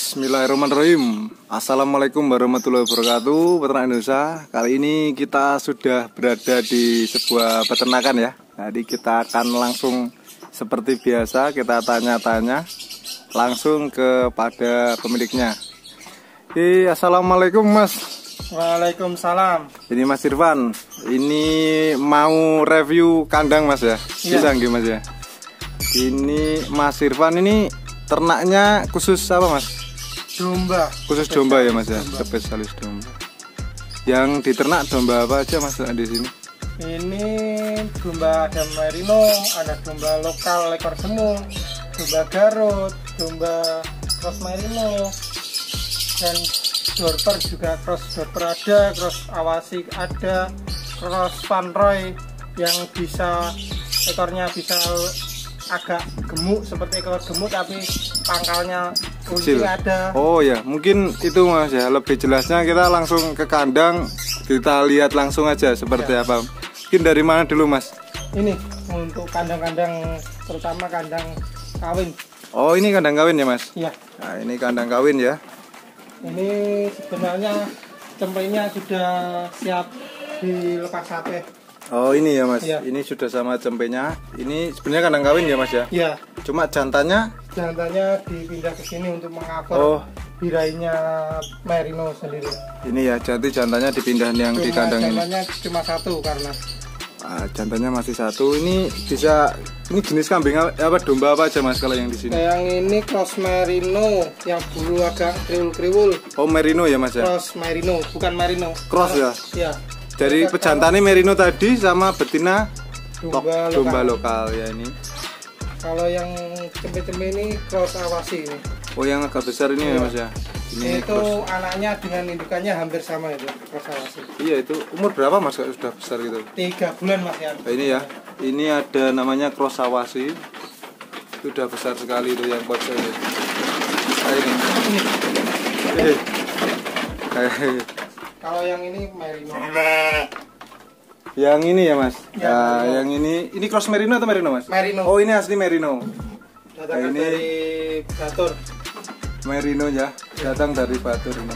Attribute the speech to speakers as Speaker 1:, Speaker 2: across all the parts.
Speaker 1: Bismillahirrahmanirrahim. Assalamualaikum warahmatullahi wabarakatuh, peternak Indonesia. Kali ini kita sudah berada di sebuah peternakan ya. Jadi kita akan langsung seperti biasa kita tanya-tanya langsung kepada pemiliknya. Assalamualaikum Mas.
Speaker 2: Waalaikumsalam.
Speaker 1: Ini Mas Irfan. Ini mau review kandang Mas ya. Bisa nggih Mas ya? Ini Mas Irfan ini ternaknya khusus apa Mas?
Speaker 2: Domba.
Speaker 1: Khusus domba ya Mas ya, spesialis domba. Yang diternak domba apa aja Mas di sini?
Speaker 2: Ini domba ada merino, ada domba lokal ekor semu, domba Garut, domba cross merino, dan dorper juga cross dorper ada, cross awasi ada, cross Van Roy yang bisa ekornya bisa agak gemuk seperti ekor gemuk tapi pangkalnya kecil ada.
Speaker 1: Oh ya, mungkin itu Mas ya. Lebih jelasnya kita langsung ke kandang, kita lihat langsung aja seperti apa. Mungkin dari mana dulu Mas?
Speaker 2: Ini untuk kandang-kandang, terutama kandang kawin.
Speaker 1: Oh ini kandang kawin ya Mas?
Speaker 2: Iya.
Speaker 1: Nah ini kandang kawin ya.
Speaker 2: Ini sebenarnya cempenya sudah siap dilepas sate.
Speaker 1: Oh ini ya Mas,
Speaker 2: ya.
Speaker 1: Ini sudah sama cempenya. Ini sebenarnya kandang kawin ya Mas ya?
Speaker 2: Iya.
Speaker 1: Cuma jantannya
Speaker 2: dipindah ke sini untuk mengcover birainya merino sendiri.
Speaker 1: Ini ya, jadi jantannya dipindah yang di kandang ini.
Speaker 2: Jantannya cuma satu karena
Speaker 1: jantannya masih satu. Ini bisa, ini jenis kambing apa domba apa aja Mas kalau yang di sini?
Speaker 2: Yang ini cross merino, yang bulu agak kriwul-kriwul.
Speaker 1: Oh merino ya Mas ya?
Speaker 2: Cross merino, bukan merino.
Speaker 1: Cross ya?
Speaker 2: Iya.
Speaker 1: Jadi pejantannya merino tadi sama betina
Speaker 2: domba
Speaker 1: lokal ya ini.
Speaker 2: Kalau yang cempe-cempe ini cross awasi ini.
Speaker 1: Oh yang agak besar ini ya Mas ya?
Speaker 2: Ini itu cross. Anaknya dengan indukannya hampir sama itu cross awasi.
Speaker 1: Iya itu umur berapa Mas kalau sudah besar gitu?
Speaker 2: 3 bulan Mas ya.
Speaker 1: Nah, ini ya, ini ada namanya cross awasi. Sudah besar sekali itu yang pojok ini.
Speaker 2: Kalau yang ini merino.
Speaker 1: Yang ini ya Mas?
Speaker 2: Ya,
Speaker 1: nah, yang ini cross merino atau merino Mas?
Speaker 2: Merino.
Speaker 1: Oh ini asli merino.
Speaker 2: Datang
Speaker 1: ini
Speaker 2: dari Batur.
Speaker 1: Merino ya, datang dari Batur ini.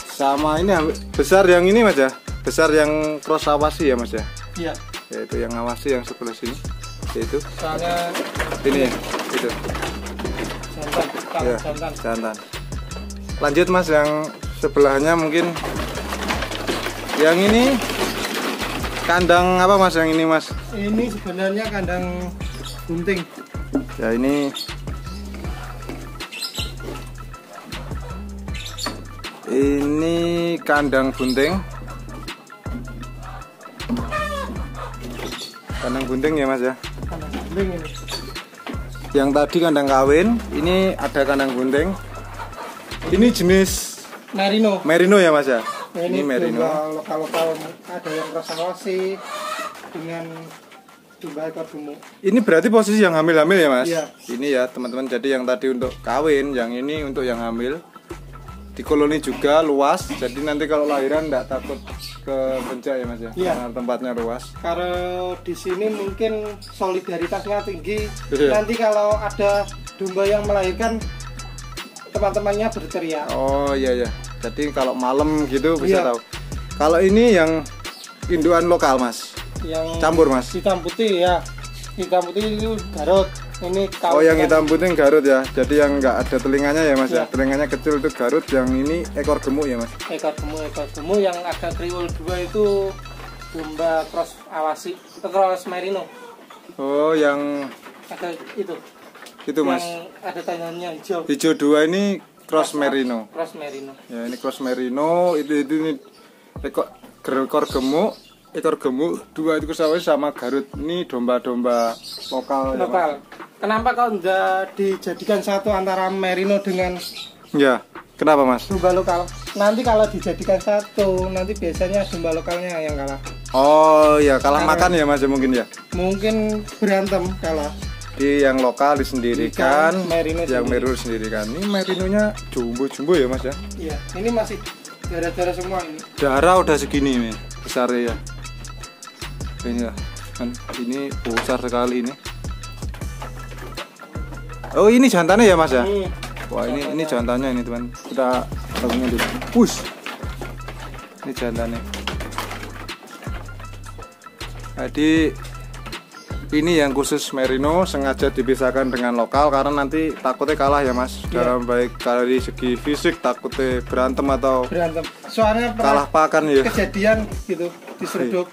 Speaker 1: Sama ini besar yang ini Mas ya? Besar yang cross awasi ya Mas ya?
Speaker 2: Iya.
Speaker 1: Yaitu yang awasi yang sebelah sini. Yaitu.
Speaker 2: Soalnya
Speaker 1: ini itu. Jantan. Lanjut Mas yang sebelahnya mungkin. Yang ini kandang apa Mas yang ini Mas?
Speaker 2: Ini sebenarnya kandang bunting.
Speaker 1: Ya ini kandang bunting. Kandang bunting ya Mas ya?
Speaker 2: Kandang bunting ini.
Speaker 1: Yang tadi kandang kawin, ini ada kandang bunting. Ini jenis
Speaker 2: merino.
Speaker 1: Merino ya Mas ya?
Speaker 2: Ini
Speaker 1: merino.
Speaker 2: Lokal-lokal ada yang cross awasi dengan domba ekor gemuk.
Speaker 1: Ini berarti posisi yang hamil-hamil ya Mas?
Speaker 2: Iya.
Speaker 1: Ini ya teman-teman, jadi yang tadi untuk kawin, yang ini untuk yang hamil. Di koloni juga luas, jadi nanti kalau lahiran enggak takut kepencak ya Mas ya?
Speaker 2: Iya.
Speaker 1: Karena tempatnya luas.
Speaker 2: Kalau di sini mungkin solidaritasnya tinggi.
Speaker 1: Iya.
Speaker 2: Nanti kalau ada domba yang melahirkan, teman-temannya berteriak.
Speaker 1: Oh iya ya. Jadi kalau malam gitu bisa
Speaker 2: Iya.
Speaker 1: tahu. Kalau ini yang induan lokal Mas?
Speaker 2: Yang
Speaker 1: Campur Mas?
Speaker 2: hitam putih ya. Hitam putih itu Garut. Ini
Speaker 1: Oh yang hitam putih Garut ya. Jadi yang nggak ada telinganya ya Mas ya.
Speaker 2: Iya.
Speaker 1: Telinganya kecil itu Garut. Yang ini ekor gemuk ya Mas?
Speaker 2: Ekor gemuk yang agak kriwul dua itu domba cross awasi, cross merino.
Speaker 1: Oh yang
Speaker 2: Ada itu.
Speaker 1: itu Mas.
Speaker 2: Yang ada tandanya hijau.
Speaker 1: Hijau dua ini cross merino.
Speaker 2: Cross merino.
Speaker 1: Ya ini cross merino, itu ini ekor gemuk, dua itu kesawi sama Garut. Ini domba-domba lokal.
Speaker 2: Lokal. Kenapa kok enggak dijadikan satu antara merino dengan
Speaker 1: Ya, kenapa Mas?
Speaker 2: domba lokal? Nanti kalau dijadikan satu, nanti biasanya domba lokalnya yang kalah.
Speaker 1: Oh ya, kalah makan ya Mas mungkin ya.
Speaker 2: Mungkin berantem kalah.
Speaker 1: Di yang lokal disendirikan,
Speaker 2: merino
Speaker 1: yang
Speaker 2: sendiri.
Speaker 1: merino disendirikan. Ini merinonya jumbo-jumbo ya Mas ya.
Speaker 2: Iya, ini masih darah-darah semua ini.
Speaker 1: Darah udah segini nih, besar ya. Ini ya, kan ini besar sekali ini. Oh ini jantannya ya Mas ya? Wah, ini jantannya ini teman. Kita gabungin dulu. Push. Ini jantannya. Jadi ini yang khusus merino sengaja dipisahkan dengan lokal karena nanti takutnya kalah ya Mas. Dalam baik dari segi fisik takutnya berantem atau
Speaker 2: soalnya
Speaker 1: kalah pakan ya.
Speaker 2: Kejadian gitu diseruduk.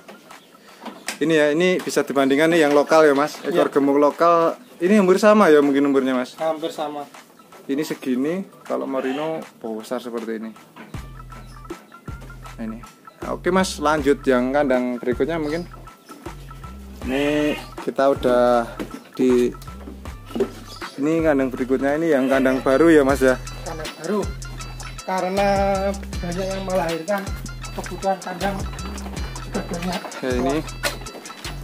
Speaker 1: Ini ya, ini bisa dibandingkan nih yang lokal ya Mas. Ekor gemuk lokal ini hampir sama ya mungkin umurnya Mas.
Speaker 2: Hampir sama.
Speaker 1: Ini segini, kalau merino besar seperti ini. Nah, ini. Oke Mas, lanjut yang kandang berikutnya mungkin. Ini kita udah di ini kandang berikutnya, ini yang kandang baru ya Mas ya.
Speaker 2: Kandang baru. Karena banyak yang melahirkan, kebutuhan kandang sudah banyak.
Speaker 1: Ya, ini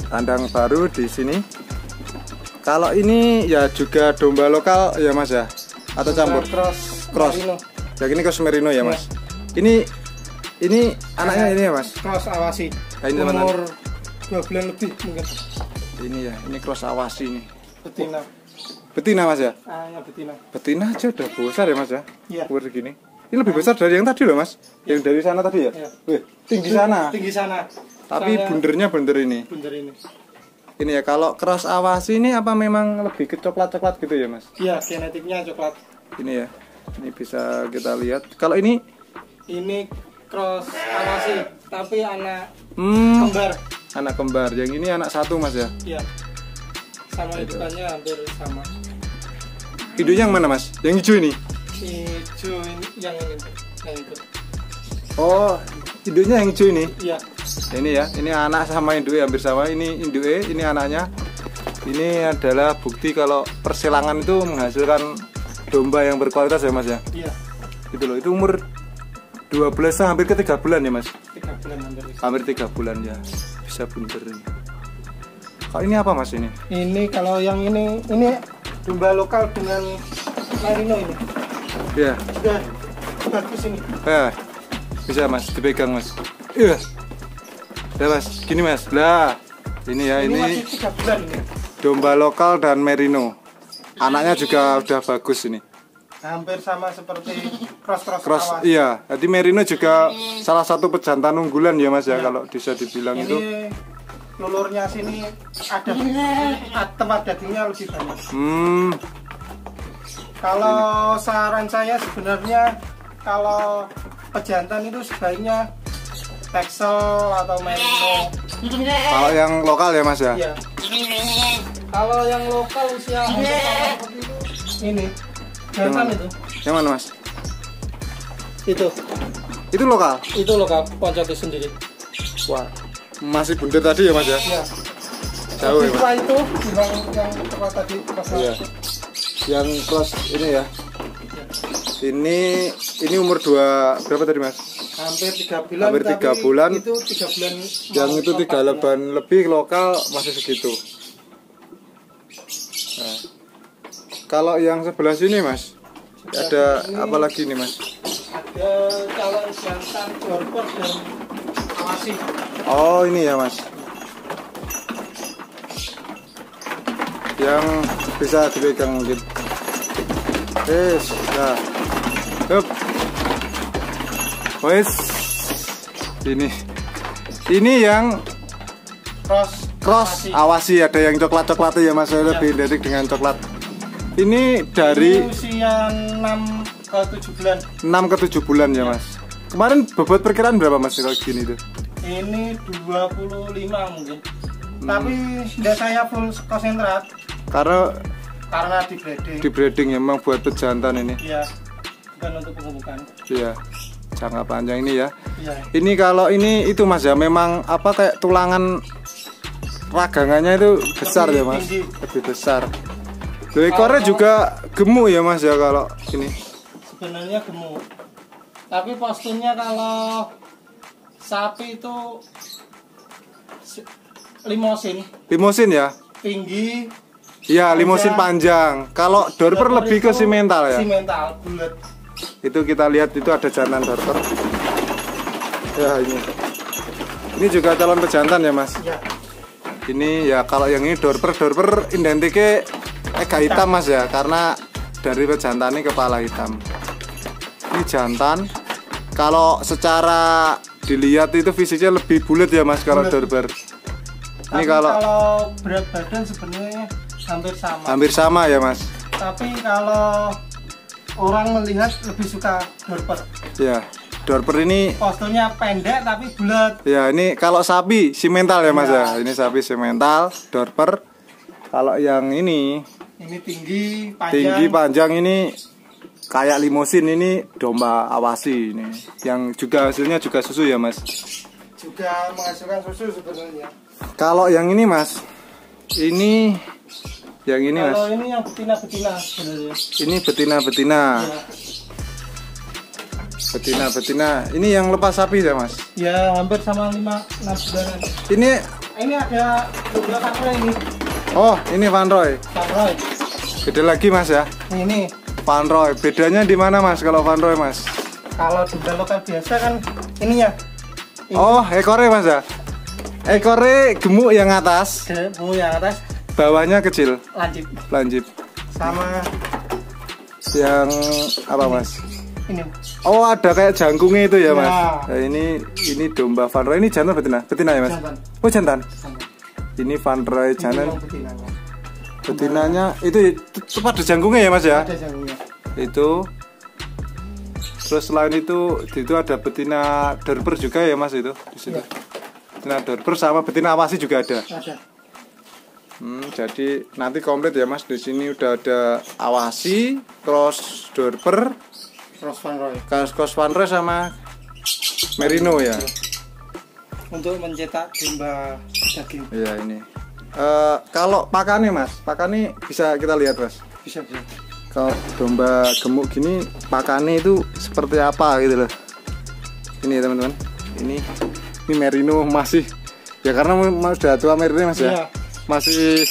Speaker 1: kandang baru di sini. Kalau ini ya juga domba lokal ya Mas ya. Atau campur? Cross. Yang ini cross merino ya Mas. Ini anaknya ini ya Mas.
Speaker 2: Cross awasi.
Speaker 1: Nah, ini
Speaker 2: umur 2 bulan lebih mungkin.
Speaker 1: Ini ya, ini cross awasi ini.
Speaker 2: Betina.
Speaker 1: Betina Mas ya?
Speaker 2: Ya betina.
Speaker 1: Betina aja udah besar ya Mas ya?
Speaker 2: Iya.
Speaker 1: Umur segini. Ini lebih besar dari yang tadi loh Mas. Yang dari sana tadi ya?
Speaker 2: Iya.
Speaker 1: Wih, tinggi sana.
Speaker 2: Tinggi sana.
Speaker 1: Tapi bundernya bunder ini.
Speaker 2: Bunder ini.
Speaker 1: Ini ya, kalau cross awasi ini apa memang lebih ke coklat-coklat gitu ya Mas?
Speaker 2: Iya, genetiknya coklat.
Speaker 1: Ini ya. Ini bisa kita lihat. Kalau ini
Speaker 2: cross awasi, tapi anak kembar.
Speaker 1: Anak kembar. Yang ini anak satu Mas ya?
Speaker 2: Iya. Sama hidupannya hampir sama.
Speaker 1: Hidungnya yang mana Mas? Yang hijau ini?
Speaker 2: Hijau yang itu.
Speaker 1: Oh, hidungnya yang hijau ini?
Speaker 2: Iya.
Speaker 1: Ini ya, ini anak sama induknya hampir sama. Ini induknya, ini anaknya. Ini adalah bukti kalau persilangan itu menghasilkan domba yang berkualitas ya Mas ya?
Speaker 2: Iya.
Speaker 1: Gitu loh, itu umur 12 hampir ke 3 bulan ya Mas?
Speaker 2: 3 bulan hampir.
Speaker 1: Hampir 3 bulan ya, bisa bunder ini. Kalau ini apa Mas ini?
Speaker 2: Ini kalau yang ini domba lokal dengan merino ini.
Speaker 1: Iya.
Speaker 2: Sudah bagus ini.
Speaker 1: Ya, bisa Mas, dipegang Mas. Iya. Ya Mas, gini Mas. Lah, ini ya,
Speaker 2: Ini
Speaker 1: ini
Speaker 2: masih 3 bulan ini.
Speaker 1: domba lokal dan merino. Anaknya juga udah bagus ini.
Speaker 2: Hampir sama seperti cross
Speaker 1: Cross,
Speaker 2: awas.
Speaker 1: iya. Jadi merino juga salah satu pejantan unggulan ya Mas ya, kalau bisa dibilang
Speaker 2: Ini
Speaker 1: itu.
Speaker 2: lulurnya sini ada tempat dagingnya lebih banyak. Kalau saran saya sebenarnya kalau pejantan itu sebaiknya Texel atau merino.
Speaker 1: Kalau yang lokal ya Mas ya?
Speaker 2: Iya. Kalau yang lokal usia hampir sama seperti itu, ini jantan itu.
Speaker 1: Yang mana Mas? Itu lokal?
Speaker 2: Itu lokal, Poncoti sendiri.
Speaker 1: Wah, masih bunder tadi ya Mas ya?
Speaker 2: Iya.
Speaker 1: Jauh ya Mas?
Speaker 2: Setelah itu yang tempat tadi pas
Speaker 1: Iya. Yang cross ini ya? Ini umur berapa tadi Mas?
Speaker 2: hampir 3 bulan.
Speaker 1: Hampir 3 bulan.
Speaker 2: Itu 3 bulan.
Speaker 1: Yang itu 3 leban lebih, lokal masih segitu. Nah, kalau yang sebelah sini Mas, ada apa lagi nih Mas?
Speaker 2: Ada calon jantan dorper dan awasi.
Speaker 1: Oh ini ya Mas, yang bisa dipegang mungkin. Nah, hup. Wes, ini yang cross awasi, ada yang coklat ya Mas, lebih identik dengan coklat. Ini dari
Speaker 2: ini usia 6 ke 7 bulan.
Speaker 1: 6 ke 7 bulan ya Mas. Kemarin bobot perkiraan berapa Mas kalau gini tuh?
Speaker 2: Ini 25 mungkin. Tapi sudah saya full konsentrat. Karena di
Speaker 1: breeding ya, memang buat pejantan ini.
Speaker 2: Iya. Bukan untuk pemupukan.
Speaker 1: Iya. Jangka panjang ini ya.
Speaker 2: Iya.
Speaker 1: Ini kalau ini itu Mas ya, memang apa kayak tulangan ragangannya itu besar ya Mas.
Speaker 2: Tinggi.
Speaker 1: Lebih besar. Ekornya juga gemuk ya Mas ya kalau ini.
Speaker 2: Sebenarnya gemuk. Tapi posturnya kalau sapi itu limosin
Speaker 1: ya?
Speaker 2: Tinggi.
Speaker 1: Iya, limosin panjang. Kalau dorper lebih ke simental ya?
Speaker 2: Simental, bulat.
Speaker 1: Itu kita lihat itu ada jantan dorper. Ya ini. Ini juga calon pejantan ya Mas?
Speaker 2: Ya.
Speaker 1: Ini ya kalau yang ini dorper identiknya agak hitam Mas ya, karena dari pejantan ini kepala hitam. Ini jantan. Kalau secara dilihat itu fisiknya lebih bulat ya Mas kalau Dorper. Ini
Speaker 2: kalau berat badan sebenarnya hampir sama.
Speaker 1: Hampir sama ya Mas.
Speaker 2: Tapi kalau orang melihat lebih suka Dorper.
Speaker 1: Ya, Dorper ini
Speaker 2: posturnya pendek tapi bulat.
Speaker 1: Ya, ini kalau sapi simental ya Mas ya. Ini sapi simental, Dorper. Kalau yang ini
Speaker 2: tinggi, panjang.
Speaker 1: Tinggi, panjang ini kayak limosin, ini domba awasi ini. Yang juga hasilnya juga susu ya Mas.
Speaker 2: Juga menghasilkan susu sebenarnya.
Speaker 1: Kalau yang ini Mas, ini yang ini Mas.
Speaker 2: Kalau ini yang betina-betina sebenarnya.
Speaker 1: Ini betina-betina.
Speaker 2: Ya.
Speaker 1: Betina-betina. Ini yang lepas sapi ya Mas?
Speaker 2: Ya, hampir sama 5-6 bulanan. Ini ada beberapa ini.
Speaker 1: Oh, ini Van Roy.
Speaker 2: Van Roy.
Speaker 1: Beda lagi Mas ya?
Speaker 2: Ini
Speaker 1: Van Roy. Bedanya di mana Mas kalau Van Roy Mas?
Speaker 2: Kalau domba lokal biasa kan ininya. Ini.
Speaker 1: Oh, ekornya Mas ya? Ekornya gemuk yang atas.
Speaker 2: Gemuk yang atas.
Speaker 1: Bawahnya kecil. Lancip.
Speaker 2: Sama
Speaker 1: yang apa Mas?
Speaker 2: Ini.
Speaker 1: Oh, ada kayak jangkungnya itu ya Mas.
Speaker 2: Ya.
Speaker 1: Nah, ini domba Van Roy. Ini jantan betina? Betina ya Mas?
Speaker 2: Jantan.
Speaker 1: Oh, jantan. Ini Van Roy jantan. Betinanya itu tepat ada jangkungnya ya Mas ya?
Speaker 2: Ada jangkungnya.
Speaker 1: Itu. Terus selain itu ada betina Dorper juga ya Mas itu di situ. Ya. Betina Dorper sama betina awasi juga ada.
Speaker 2: Ada.
Speaker 1: Jadi nanti komplit ya Mas. Di sini udah ada awasi, cross Dorper, cross Van Roy sama merino ya.
Speaker 2: Untuk mencetak domba daging.
Speaker 1: Iya ini. Kalau pakannya Mas, pakannya bisa kita lihat Mas.
Speaker 2: Bisa.
Speaker 1: Kalau domba gemuk gini pakannya itu seperti apa gitu loh. Ini teman-teman. Ini merino masih ya karena sudah tua merino Mas ya.
Speaker 2: Iya.
Speaker 1: Masih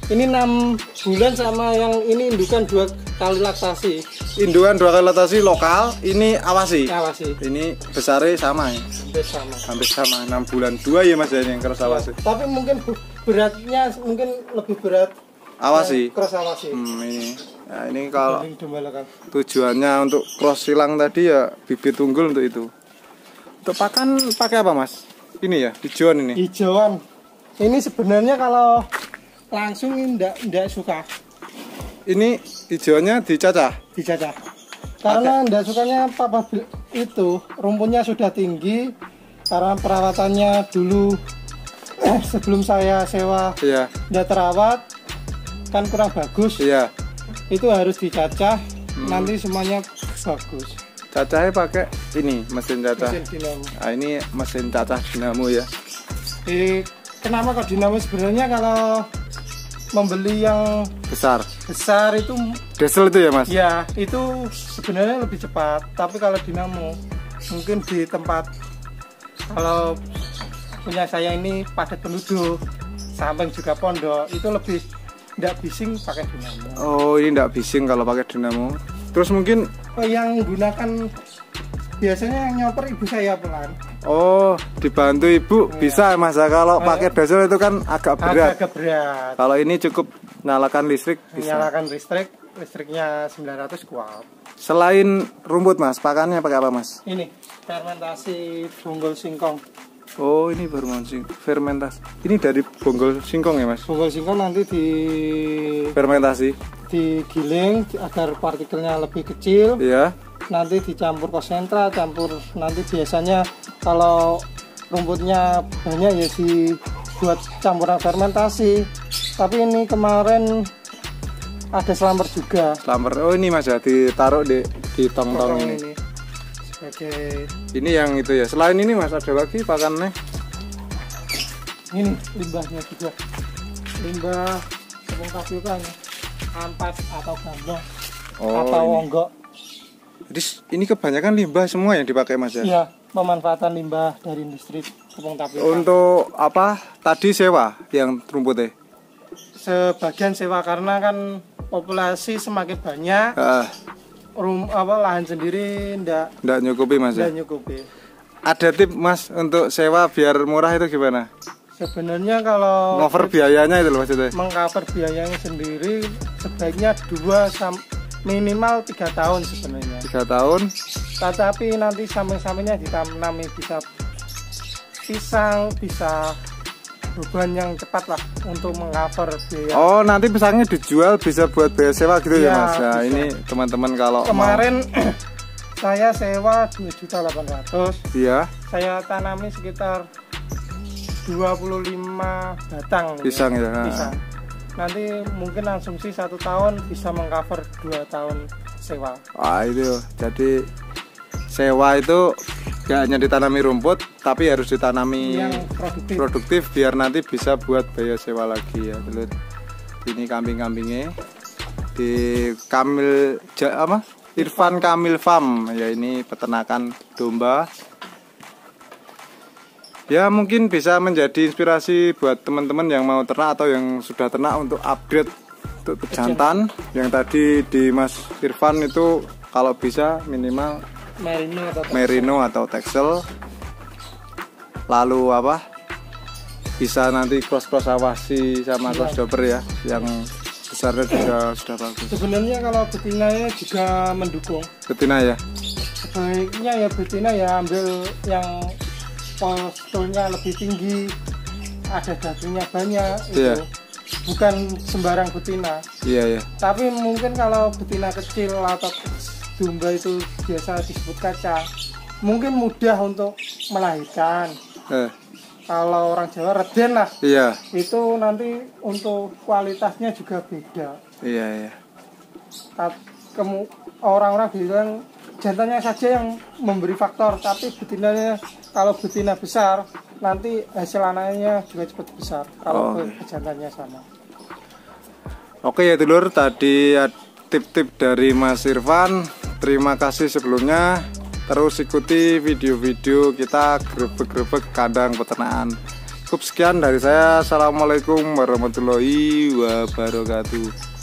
Speaker 2: ini 6 bulan sama yang ini indukan 2 kali laktasi.
Speaker 1: Indukan 2 kali laktasi lokal, ini awasi.
Speaker 2: Awasi.
Speaker 1: Ini besarnya sama ya. Hampir sama 6 bulan 2 ya Mas ya yang cross awasi.
Speaker 2: Tapi mungkin beratnya mungkin lebih berat
Speaker 1: awasi.
Speaker 2: Cross awasi.
Speaker 1: Ini. Nah, ini kalau
Speaker 2: tujuannya
Speaker 1: untuk cross silang tadi ya bibit unggul untuk itu. Untuk pakan pakai apa Mas? Ini ya, hijauan ini.
Speaker 2: Hijauan. Ini sebenarnya kalau langsung enggak suka.
Speaker 1: Ini hijauannya dicacah.
Speaker 2: Karena enggak sukanya papa itu rumputnya sudah tinggi karena perawatannya dulu sebelum saya sewa enggak terawat kan kurang bagus.
Speaker 1: Iya.
Speaker 2: Itu harus dicacah nanti semuanya bagus.
Speaker 1: Cacahnya pakai ini mesin cacah.
Speaker 2: Mesin dinamo.
Speaker 1: Nah, ini mesin cacah dinamo ya.
Speaker 2: Kenapa kok dinamo sebenarnya kalau membeli yang besar itu
Speaker 1: diesel itu ya Mas?
Speaker 2: Ya itu sebenarnya lebih cepat. Tapi kalau dinamo mungkin di tempat kalau punya saya ini padat penduduk, samping juga pondok itu lebih tidak bising pakai dinamo.
Speaker 1: Oh ini tidak bising kalau pakai dinamo. Terus mungkin
Speaker 2: yang gunakan biasanya yang nyoper ibu saya pelan.
Speaker 1: Oh, dibantu ibu ya. Bisa Mas. Kalau pakai diesel itu kan agak berat. Kalau ini cukup nyalakan listrik bisa.
Speaker 2: Nyalakan listriknya 900 kuat.
Speaker 1: Selain rumput Mas, pakannya pakai apa Mas?
Speaker 2: Ini fermentasi bonggol singkong.
Speaker 1: Oh, ini fermentasi. Ini dari bonggol singkong ya Mas? Bonggol
Speaker 2: singkong nanti di
Speaker 1: fermentasi,
Speaker 2: digiling agar partikelnya lebih kecil.
Speaker 1: Iya.
Speaker 2: Nanti dicampur konsentrat, nanti biasanya kalau rumputnya banyak ya dibuat campuran fermentasi. Tapi ini kemarin ada selamber juga.
Speaker 1: Selamber. Oh ini Mas ya ditaruh di tong-tong ini. Ini yang itu ya. Selain ini Mas ada lagi pakannya?
Speaker 2: Ini limbahnya juga. Limbah tepung tapioka, ampas atau gambang atau onggok.
Speaker 1: Jadi ini kebanyakan limbah semua yang dipakai Mas ya?
Speaker 2: Iya, pemanfaatan limbah dari industri tepung tapioka.
Speaker 1: Untuk apa? Tadi sewa yang rumputnya?
Speaker 2: Sebagian sewa karena kan populasi semakin banyak. Lahan sendiri ndak
Speaker 1: nyukupi Mas ya?
Speaker 2: Ndak nyukupi.
Speaker 1: Ada tip Mas untuk sewa biar murah itu gimana?
Speaker 2: Sebenarnya kalau
Speaker 1: cover biayanya itu loh maksudnya.
Speaker 2: Mengcover biayanya sendiri sebaiknya minimal 3 tahun sebenarnya.
Speaker 1: 3 tahun.
Speaker 2: Tetapi nanti samping-sampingnya ditanami bisa pisang, bisa beban yang cepat lah untuk mengcover biaya.
Speaker 1: Oh, nanti pisangnya dijual bisa buat biaya sewa gitu ya, Mas. Nah,
Speaker 2: bisa.
Speaker 1: ini teman-teman kalau
Speaker 2: kemarin saya sewa 2.800.000.
Speaker 1: Iya.
Speaker 2: Saya tanami sekitar 25 batang
Speaker 1: Pisang ya.
Speaker 2: Pisang. Nanti mungkin asumsi 1 tahun bisa mengcover 2 tahun sewa.
Speaker 1: Itu. Jadi sewa itu gak hanya ditanami rumput, tapi harus ditanami
Speaker 2: yang
Speaker 1: produktif biar nanti bisa buat biaya sewa lagi ya, Dulur. Ini kambing-kambingnya di Irfan Kamil Farm ya, ini peternakan domba. Ya mungkin bisa menjadi inspirasi buat teman-teman yang mau ternak atau yang sudah ternak untuk upgrade untuk pejantan. Yang tadi di Mas Irfan itu kalau bisa minimal merino atau texel. Lalu bisa nanti cross awasi sama cross doper ya, yang besarnya juga sudah bagus.
Speaker 2: Sebenarnya kalau betinanya juga mendukung.
Speaker 1: Betina ya.
Speaker 2: Sebaiknya ya betina ya ambil yang posturnya lebih tinggi, ada dagingnya banyak, itu bukan sembarang betina.
Speaker 1: Iya.
Speaker 2: Tapi mungkin kalau betina kecil atau domba itu biasa disebut kaca, mungkin mudah untuk melahirkan. Kalau orang Jawa reden lah.
Speaker 1: Iya.
Speaker 2: Itu nanti untuk kualitasnya juga beda.
Speaker 1: Iya.
Speaker 2: Orang-orang bilang jantannya saja yang memberi faktor, tapi betinanya, kalau betina besar nanti hasil anaknya juga cepat besar kalau jantannya sama.
Speaker 1: Oke ya Dulur, tadi tip-tip dari Mas Irfan. Terima kasih sebelumnya. Terus ikuti video-video kita grebek-grebek kandang peternakan. Cukup sekian dari saya. Assalamualaikum warahmatullahi wabarakatuh.